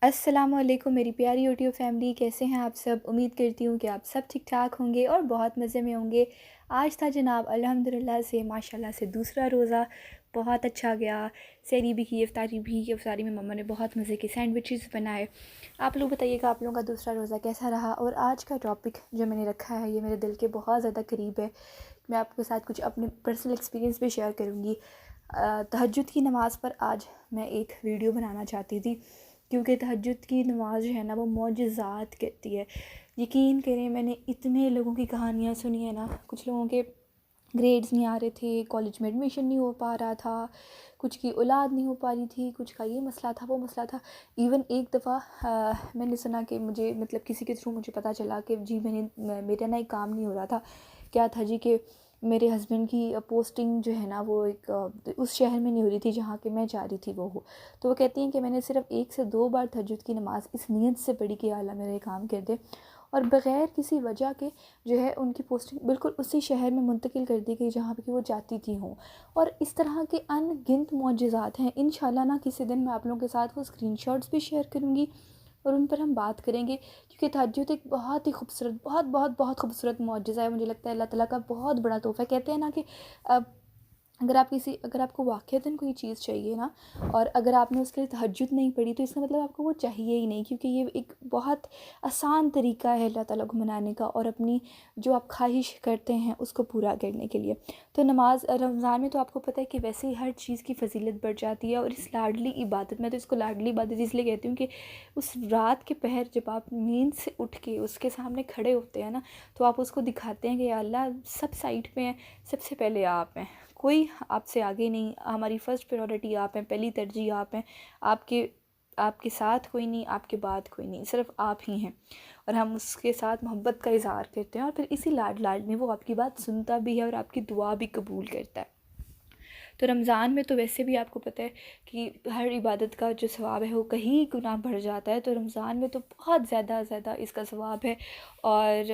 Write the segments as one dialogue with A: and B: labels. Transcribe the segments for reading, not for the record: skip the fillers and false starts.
A: السلام علیکم میری پیاری یوٹیوب فیملی، کیسے ہیں آپ سب؟ امید کرتی ہوں کہ آپ سب ٹھیک ٹھاک ہوں گے اور بہت مزے میں ہوں گے۔ آج تھا جناب الحمدللہ سے ماشاءاللہ سے دوسرا روزہ، بہت اچھا گیا۔ سحری بھی کی، افطاری بھی کی۔ افطاری میں مما نے بہت مزے کے سینڈوچز بنائے۔ آپ لوگ بتائیے گا آپ لوگوں کا دوسرا روزہ کیسا رہا؟ اور آج کا ٹاپک جو میں نے رکھا ہے یہ میرے دل کے بہت زیادہ قریب ہے۔ میں آپ کے ساتھ کچھ اپنے پرسنل ایکسپیرینس بھی شیئر کروں گی۔ تہجد کی نماز پر آج میں ایک ویڈیو بنانا چاہتی تھی، کیونکہ تہجد کی نماز جو ہے نا وہ معجزات کرتی ہے۔ یقین کریں، میں نے اتنے لوگوں کی کہانیاں سنی ہیں نا، کچھ لوگوں کے گریڈز نہیں آ رہے تھے، کالج میں ایڈمیشن نہیں ہو پا رہا تھا، کچھ کی اولاد نہیں ہو پا رہی تھی، کچھ کا یہ مسئلہ تھا وہ مسئلہ تھا۔ ایون ایک دفعہ میں نے سنا کہ مجھے کسی کے تھرو مجھے پتہ چلا کہ جی میرا نا ایک کام نہیں ہو رہا تھا۔ کیا تھا جی کہ میرے ہسبینڈ کی پوسٹنگ جو ہے نا وہ ایک اس شہر میں نہیں ہو رہی تھی جہاں کہ میں چاہ رہی تھی وہ ہو۔ تو وہ کہتی ہیں کہ میں نے صرف 1 سے 2 بار تہجد کی نماز اس نیت سے پڑھی کہ اللہ میرا یہ کام کر دے، اور بغیر کسی وجہ کے جو ہے ان کی پوسٹنگ بالکل اسی شہر میں منتقل کر دی گئی جہاں پہ وہ چاہتی تھی ہوں۔ اور اس طرح کے ان گنت معجزات ہیں۔ انشاءاللہ نا کسی دن میں آپ لوگوں کے ساتھ وہ اسکرین شاٹس بھی شیئر کروں گی اور ان پر ہم بات کریں گے، کیونکہ تہجد ایک بہت ہی خوبصورت بہت خوبصورت معجزہ ہے۔ مجھے لگتا ہے اللہ تعالیٰ کا بہت بڑا تحفہ ہے۔ کہتے ہیں نا کہ اگر آپ کو واقعتاً کوئی چیز چاہیے نا، اور اگر آپ نے اس کے لیے تہجد نہیں پڑھی تو اس کا مطلب آپ کو وہ چاہیے ہی نہیں، کیونکہ یہ ایک بہت آسان طریقہ ہے اللہ تعالیٰ کو منانے کا اور اپنی جو آپ خواہش کرتے ہیں اس کو پورا کرنے کے لیے۔ تو نماز رمضان میں تو آپ کو پتہ ہے کہ ویسے ہی ہر چیز کی فضیلت بڑھ جاتی ہے، اور اس لاڈلی عبادت، میں تو اس کو لاڈلی عبادت اس لیے کہتی ہوں کہ اس رات کے پہر جب آپ نیند سے اٹھ کے اس کے سامنے کھڑے ہوتے ہیں نا، تو آپ اس کو دکھاتے ہیں کہ یا اللہ سب سائڈ پہ ہیں، سب سے پہلے آپ ہیں، کوئی آپ سے آگے نہیں، ہماری فرسٹ پریورٹی آپ ہیں، پہلی ترجیح آپ ہیں، آپ کے ساتھ کوئی نہیں، آپ کے بعد کوئی نہیں، صرف آپ ہی ہیں۔ اور ہم اس کے ساتھ محبت کا اظہار کرتے ہیں، اور پھر اسی لاڈ میں وہ آپ کی بات سنتا بھی ہے اور آپ کی دعا بھی قبول کرتا ہے۔ تو رمضان میں تو ویسے بھی آپ کو پتہ ہے کہ ہر عبادت کا جو ثواب ہے وہ کہیں گنا بڑھ جاتا ہے، تو رمضان میں تو بہت زیادہ اس کا ثواب ہے۔ اور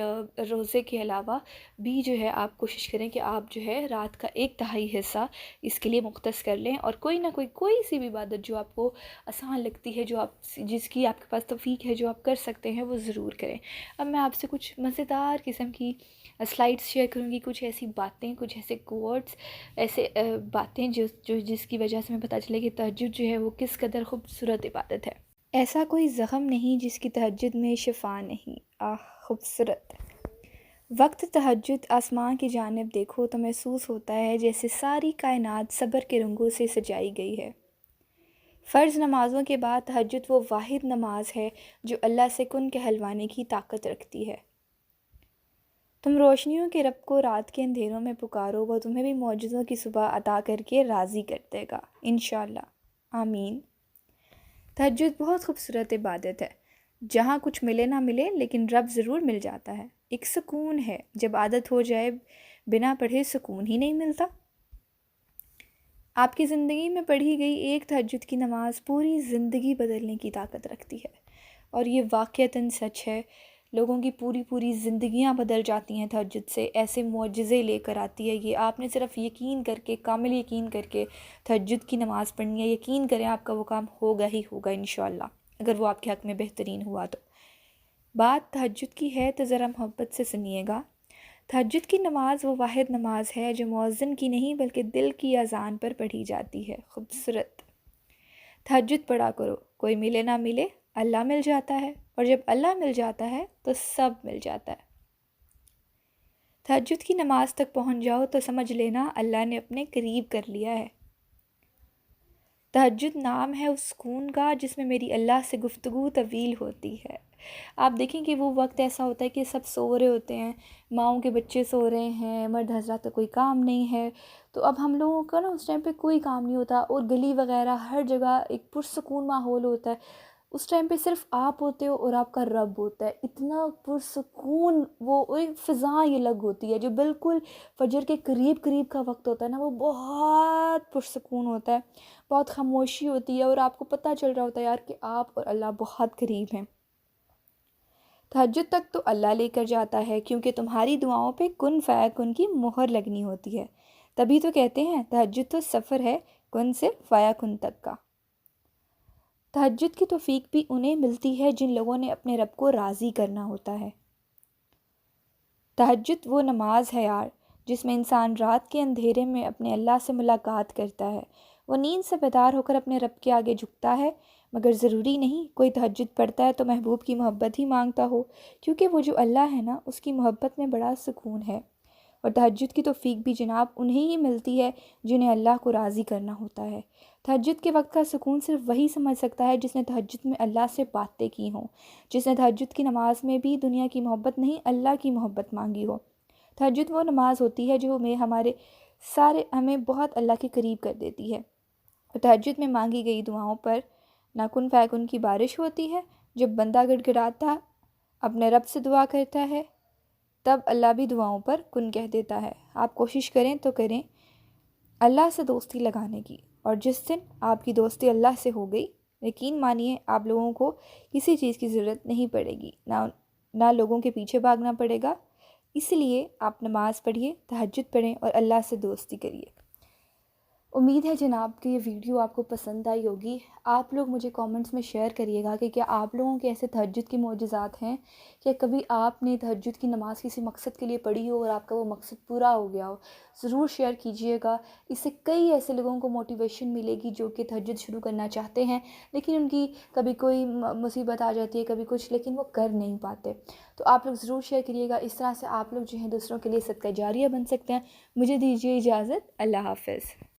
A: روزے کے علاوہ بھی جو ہے آپ کوشش کریں کہ آپ جو ہے رات کا 1/3 حصہ اس کے لیے مختص کر لیں، اور کوئی سی بھی عبادت جو آپ کو آسان لگتی ہے، جس کی آپ کے پاس توفیق ہے، جو آپ کر سکتے ہیں وہ ضرور کریں۔ اب میں آپ سے کچھ مزیدار قسم کی سلائڈس شیئر کروں گی، کچھ ایسی باتیں، کچھ ایسے کوٹس، ایسے باتیں جس کی وجہ سے ہمیں پتہ چلے کہ تہجد جو ہے وہ کس قدر خوبصورت عبادت ہے۔ ایسا کوئی زخم نہیں جس کی تہجد میں شفا نہیں، خوبصورت وقت تہجد آسمان کی جانب دیکھو تو محسوس ہوتا ہے جیسے ساری کائنات صبر کے رنگوں سے سجائی گئی ہے۔ فرض نمازوں کے بعد تہجد وہ واحد نماز ہے جو اللہ سے کن کہلوانے کی طاقت رکھتی ہے۔ تم روشنیوں کے رب کو رات کے اندھیروں میں پکارو، وہ تمہیں بھی معجزوں کی صبح عطا کر کے راضی کر دے گا انشاءاللہ، آمین۔ تہجد بہت خوبصورت عبادت ہے، جہاں کچھ ملے نہ ملے لیکن رب ضرور مل جاتا ہے۔ ایک سکون ہے، جب عادت ہو جائے بنا پڑھے سکون ہی نہیں ملتا۔ آپ کی زندگی میں پڑھی گئی ایک تہجد کی نماز پوری زندگی بدلنے کی طاقت رکھتی ہے، اور یہ واقعتاً سچ ہے۔ لوگوں کی پوری زندگیاں بدل جاتی ہیں تہجد سے، ایسے معجزے لے کر آتی ہے یہ۔ آپ نے صرف یقین کر کے، کامل یقین کر کے تہجد کی نماز پڑھنی ہے، یقین کریں آپ کا وہ کام ہوگا ہی ہوگا انشاءاللہ، اگر وہ آپ کے حق میں بہترین ہوا تو۔ بات تہجد کی ہے تو ذرا محبت سے سنیے گا۔ تہجد کی نماز وہ واحد نماز ہے جو مؤذن کی نہیں بلکہ دل کی اذان پر پڑھی جاتی ہے۔ خوبصورت تہجد پڑھا کرو، کوئی ملے نہ ملے اللہ مل جاتا ہے، اور جب اللہ مل جاتا ہے تو سب مل جاتا ہے۔ تہجد کی نماز تک پہنچ جاؤ تو سمجھ لینا اللہ نے اپنے قریب کر لیا ہے۔ تہجد نام ہے اس سکون کا جس میں میری اللہ سے گفتگو طویل ہوتی ہے۔ آپ دیکھیں کہ وہ وقت ایسا ہوتا ہے کہ سب سو رہے ہوتے ہیں، ماؤں کے بچے سو رہے ہیں، مرد حضرات کا کوئی کام نہیں ہے، تو اب ہم لوگوں کا نا اس ٹائم پہ کوئی کام نہیں ہوتا، اور گلی وغیرہ ہر جگہ ایک پرسکون ماحول ہوتا ہے۔ اس ٹائم پہ صرف آپ ہوتے ہو اور آپ کا رب ہوتا ہے، اتنا پرسکون، وہ ایک فضا یہ الگ ہوتی ہے جو بالکل فجر کے قریب کا وقت ہوتا ہے نا، وہ بہت پرسکون ہوتا ہے، بہت خاموشی ہوتی ہے، اور آپ کو پتہ چل رہا ہوتا ہے یار کہ آپ اور اللہ بہت قریب ہیں۔ تہجد تک تو اللہ لے کر جاتا ہے، کیونکہ تمہاری دعاؤں پہ کن فیکن کی مہر لگنی ہوتی ہے، تبھی تو کہتے ہیں تہجد تو سفر ہے کن سے فیکن تک کا۔ تہجد کی توفیق بھی انہیں ملتی ہے جن لوگوں نے اپنے رب کو راضی کرنا ہوتا ہے۔ تہجد وہ نماز ہے یار جس میں انسان رات کے اندھیرے میں اپنے اللہ سے ملاقات کرتا ہے۔ وہ نیند سے بیدار ہو کر اپنے رب کے آگے جھکتا ہے، مگر ضروری نہیں کوئی تہجد پڑھتا ہے تو محبوب کی محبت ہی مانگتا ہو، کیونکہ وہ جو اللہ ہے نا اس کی محبت میں بڑا سکون ہے۔ اور تہجد کی توفیق بھی جناب انہیں ہی ملتی ہے جنہیں اللہ کو راضی کرنا ہوتا ہے۔ تہجد کے وقت کا سکون صرف وہی سمجھ سکتا ہے جس نے تہجد میں اللہ سے باتیں کی ہوں، جس نے تہجد کی نماز میں بھی دنیا کی محبت نہیں اللہ کی محبت مانگی ہو۔ تہجد وہ نماز ہوتی ہے جو ہمیں بہت اللہ کے قریب کر دیتی ہے۔ اور تہجد میں مانگی گئی دعاؤں پر نہ کن فیکن کی بارش ہوتی ہے۔ جب بندہ گڑ گڑاتا اپنے رب سے دعا کرتا ہے تب اللہ بھی دعاؤں پر کن کہہ دیتا ہے۔ آپ کوشش کریں تو کریں اللہ سے دوستی لگانے کی، اور جس دن آپ کی دوستی اللہ سے ہو گئی، یقین مانیے آپ لوگوں کو کسی چیز کی ضرورت نہیں پڑے گی، نہ لوگوں کے پیچھے بھاگنا پڑے گا۔ اس لیے آپ نماز پڑھیے، تہجد پڑھیں اور اللہ سے دوستی کریے۔ امید ہے جناب کہ یہ ویڈیو آپ کو پسند آئی ہوگی۔ آپ لوگ مجھے کامنٹس میں شیئر کریے گا کہ کیا آپ لوگوں کے ایسے تہجد کے معجزات ہیں، کہ کبھی آپ نے تہجد کی نماز کسی مقصد کے لیے پڑھی ہو اور آپ کا وہ مقصد پورا ہو گیا ہو۔ ضرور شیئر کیجئے گا، اس سے کئی ایسے لوگوں کو موٹیویشن ملے گی جو کہ تہجد شروع کرنا چاہتے ہیں لیکن ان کی کبھی کوئی مصیبت آ جاتی ہے، کبھی کچھ، لیکن وہ کر نہیں پاتے۔ تو آپ لوگ ضرور شیئر کریے گا، اس طرح سے آپ لوگ جو ہیں دوسروں کے لیے صدقہ جاریہ بن سکتے ہیں۔ مجھے دیجیے اجازت، اللہ حافظ۔